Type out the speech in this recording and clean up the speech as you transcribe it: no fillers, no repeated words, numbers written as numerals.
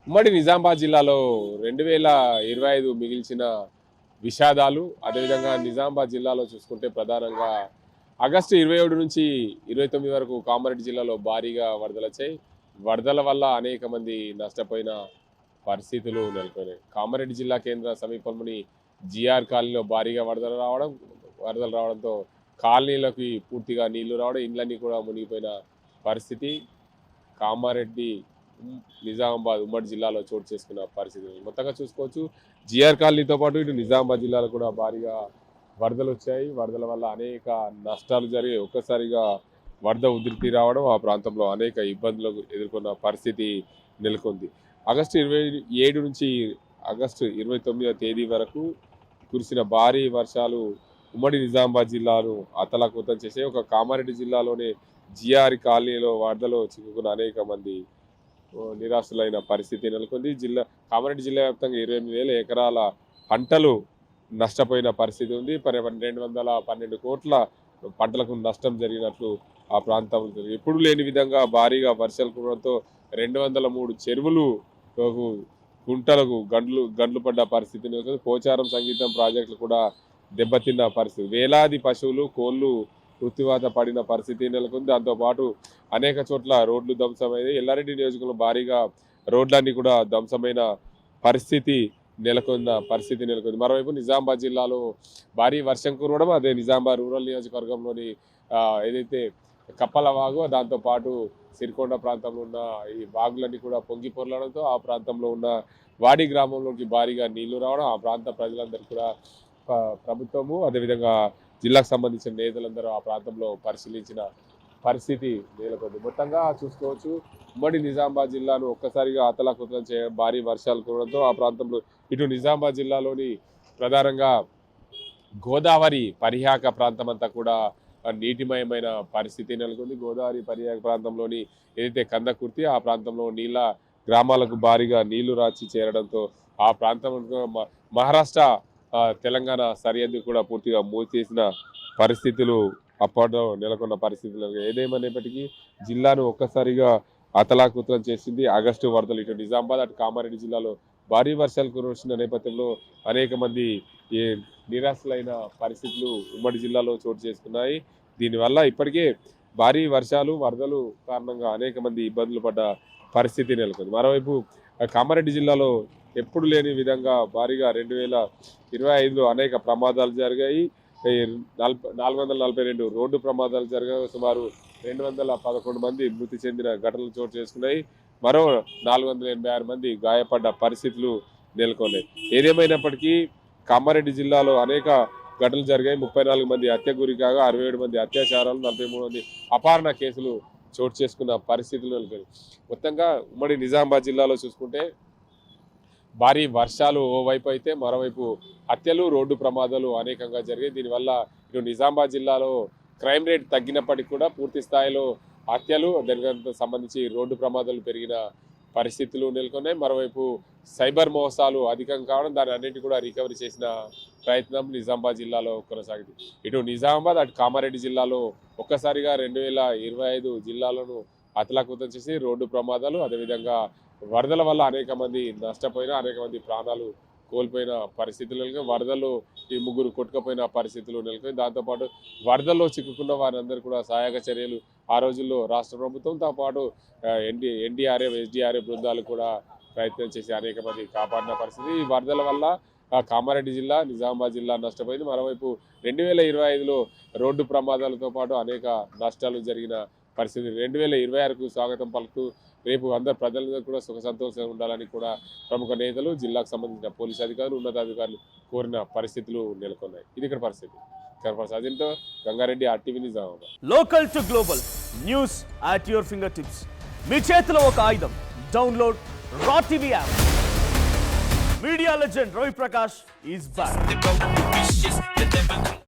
ఉమ్మడి నిజామాబాద్ జిల్లాలో 2025 మిగిల్చిన విషాదాలు. అదేవిధంగా నిజామాబాద్ జిల్లాలో చూసుకుంటే ప్రధానంగా ఆగస్టు 27 నుంచి 29 వరకు కామారెడ్డి జిల్లాలో భారీగా వరదలు వచ్చాయి. వరదల వల్ల అనేక మంది నష్టపోయిన పరిస్థితులు నెలకొన్నాయి. కామారెడ్డి జిల్లా కేంద్ర సమీపంలోని జిఆర్ కాలనీలో భారీగా వరదలు రావడంతో కాలనీలోకి పూర్తిగా నీళ్లు రావడం, ఇండ్లన్నీ కూడా మునిగిపోయిన పరిస్థితి కామారెడ్డి నిజామాబాద్ ఉమ్మడి జిల్లాలో చోటు చేసుకున్న పరిస్థితి మొత్తంగా చూసుకోవచ్చు. జిఆర్ కాలనీతో పాటు ఇటు నిజామాబాద్ జిల్లాలో కూడా భారీగా వరదలు వచ్చాయి. వరదల వల్ల అనేక నష్టాలు జరిగాయి. ఒక్కసారిగా వరద ఉధృతి రావడం ఆ ప్రాంతంలో అనేక ఇబ్బందులు ఎదుర్కొన్న పరిస్థితి నెలకొంది. ఆగస్టు 27 నుంచి ఆగస్టు 29వ తేదీ వరకు కురిసిన భారీ వర్షాలు ఉమ్మడి నిజామాబాద్ జిల్లాను అతలాకుతలం చేసే ఒక కామారెడ్డి జిల్లాలోనే జిఆర్ కాలనీలో వరదలో చిక్కుకున్న అనేక మంది నిరాశులైన పరిస్థితి నెలకొంది. కామారెడ్డి జిల్లా వ్యాప్తంగా 28,000 ఎకరాల పంటలు నష్టపోయిన పరిస్థితి ఉంది. 212 కోట్ల పంటలకు నష్టం జరిగినట్లు ఆ ప్రాంతంలో ఎప్పుడు లేని విధంగా భారీగా వర్షాలు కురవడంతో 203 చెరువులు గుంటలకు గండ్లు పడ్డ పరిస్థితి నెలకొంది. పోచారం సంగీతం ప్రాజెక్టులు కూడా దెబ్బతిన్న పరిస్థితి. వేలాది పశువులు, కోళ్లు మృత్యువాత పడిన పరిస్థితి నెలకొంది. దాంతోపాటు అనేక చోట్ల రోడ్లు ధ్వంసమైంది. ఎల్లారెడ్డి నియోజకవర్గంలో భారీగా రోడ్లన్నీ కూడా ధ్వంసమైన పరిస్థితి నెలకొంది. మరోవైపు నిజామాబాద్ జిల్లాలో భారీ వర్షం కురవడం, అదే నిజామాబాద్ రూరల్ నియోజకవర్గంలోని ఏదైతే కప్పల వాగు, దాంతోపాటు సిరికొండ ప్రాంతంలో ఉన్న ఈ వాగులన్నీ కూడా పొంగి పొరలడంతో ఆ ప్రాంతంలో ఉన్న వాడి గ్రామంలోకి భారీగా నీళ్లు రావడం, ఆ ప్రాంత ప్రజలందరూ కూడా ప్రభుత్వము అదేవిధంగా జిల్లాకు సంబంధించిన నేతలందరూ ఆ ప్రాంతంలో పరిశీలించిన పరిస్థితి నెలకొంది. మొత్తంగా చూసుకోవచ్చు, ఉమ్మడి నిజామాబాద్ జిల్లాను ఒక్కసారిగా అతలాకుతలం భారీ వర్షాలు కురవడంతో ఆ ప్రాంతంలో ఇటు నిజామాబాద్ జిల్లాలోని ప్రధానంగా గోదావరి పరివాహక ప్రాంతం అంతా కూడా నీటిమయమైన పరిస్థితి నెలకొంది. గోదావరి పరివాహక ప్రాంతంలోని ఏదైతే కందకుర్తి ఆ ప్రాంతంలో గ్రామాలకు భారీగా నీళ్లు రాచి చేరడంతో ఆ ప్రాంతంలో మహారాష్ట్ర తెలంగాణ సరిహద్దు కూడా పూర్తిగా మూసేసిన పరిస్థితులు అప్పట్లో నెలకొన్న పరిస్థితులు. ఏదేమైనప్పటికీ జిల్లాను ఒక్కసారిగా అతలాకుతలం చేసింది ఆగస్టు వరదలు. ఇటు నిజామాబాద్ అటు కామారెడ్డి జిల్లాలో భారీ వర్షాలు కురిసిన నేపథ్యంలో అనేక మంది నిరాశలైన పరిస్థితులు ఉమ్మడి జిల్లాలో చోటు చేసుకున్నాయి. దీనివల్ల ఇప్పటికే భారీ వర్షాలు వరదలు కారణంగా అనేక మంది ఇబ్బందులు పడ్డ పరిస్థితి నెలకొంది. మరోవైపు కామారెడ్డి జిల్లాలో ఎప్పుడు లేని విధంగా భారీగా 2025లో అనేక ప్రమాదాలు జరిగాయి. 442 రోడ్డు ప్రమాదాలు జరిగాయి. సుమారు 211 మంది మృతి చెందిన ఘటనలు చోటు చేసుకున్నాయి. మరో 486 మంది గాయపడ్డ పరిస్థితులు నెలకొన్నాయి. ఏదేమైనప్పటికీ కామారెడ్డి జిల్లాలో అనేక ఘటనలు జరిగాయి. 34 మంది హత్య గురి కాగా 67 మంది అత్యాచారాలు, 43 మంది అపహరణ కేసులు చోటు చేసుకున్న పరిస్థితులు నెలకొన్నాయి. మొత్తంగా ఉమ్మడి నిజామాబాద్ జిల్లాలో చూసుకుంటే భారీ వర్షాలు ఓవైపు అయితే మరోవైపు హత్యలు, రోడ్డు ప్రమాదాలు అనేకంగా జరిగాయి. దీనివల్ల ఇటు నిజామాబాద్ జిల్లాలో క్రైమ్ రేట్ తగ్గినప్పటికీ కూడా పూర్తి స్థాయిలో హత్యలు, దానికి సంబంధించి రోడ్డు ప్రమాదాలు పెరిగిన పరిస్థితులు నెలకొన్నాయి. మరోవైపు సైబర్ మోసాలు అధికం కావడం, దాని అన్నింటి కూడా రికవరీ చేసిన ప్రయత్నం నిజామాబాద్ జిల్లాలో కొనసాగింది. ఇటు నిజామాబాద్ అటు కామారెడ్డి జిల్లాలో ఒక్కసారిగా 2025 జిల్లాలను అతలాకుతలం చేసి రోడ్డు ప్రమాదాలు, అదేవిధంగా వరదల వల్ల అనేక మంది నష్టపోయిన, అనేక మంది ప్రాణాలు కోల్పోయిన పరిస్థితులు నెలకొని, వరదల్లో ఈ 3 కొట్టుకుపోయిన పరిస్థితులు నెలకొని, దాంతోపాటు వరదల్లో చిక్కుకున్న వారందరూ కూడా సహాయక చర్యలు ఆ రోజుల్లో రాష్ట్ర ప్రభుత్వంతో పాటు ఎన్డీఆర్ఎఫ్, ఎస్డీఆర్ఎఫ్ బృందాలు కూడా ప్రయత్నం చేసి అనేక మంది కాపాడిన పరిస్థితి. ఈ వరదల వల్ల కామారెడ్డి జిల్లా, నిజామాబాద్ జిల్లా నష్టపోయింది. మరోవైపు 2025లో రోడ్డు ప్రమాదాలతో పాటు అనేక నష్టాలు జరిగిన పరిస్థితి. 2026కు స్వాగతం పలుకుతూ రేపు అందరు ప్రజలందరూ కూడా సుఖ సంతోషంగా ఉండాలని కూడా ప్రముఖ నేతలు, జిల్లాకు సంబంధించిన పోలీసు అధికారులు, ఉన్నతాధికారులు కోరిన పరిస్థితులు నెలకొన్నాయి. ఇది ఇక్కడ పరిస్థితి. అజంతో Gangareddy, RTV Nizamabad. Local to global news at your fingertips. మీ చేతిలో ఒక ఆయుధం. Download R TV app. Media legend Ravi Prakash is back.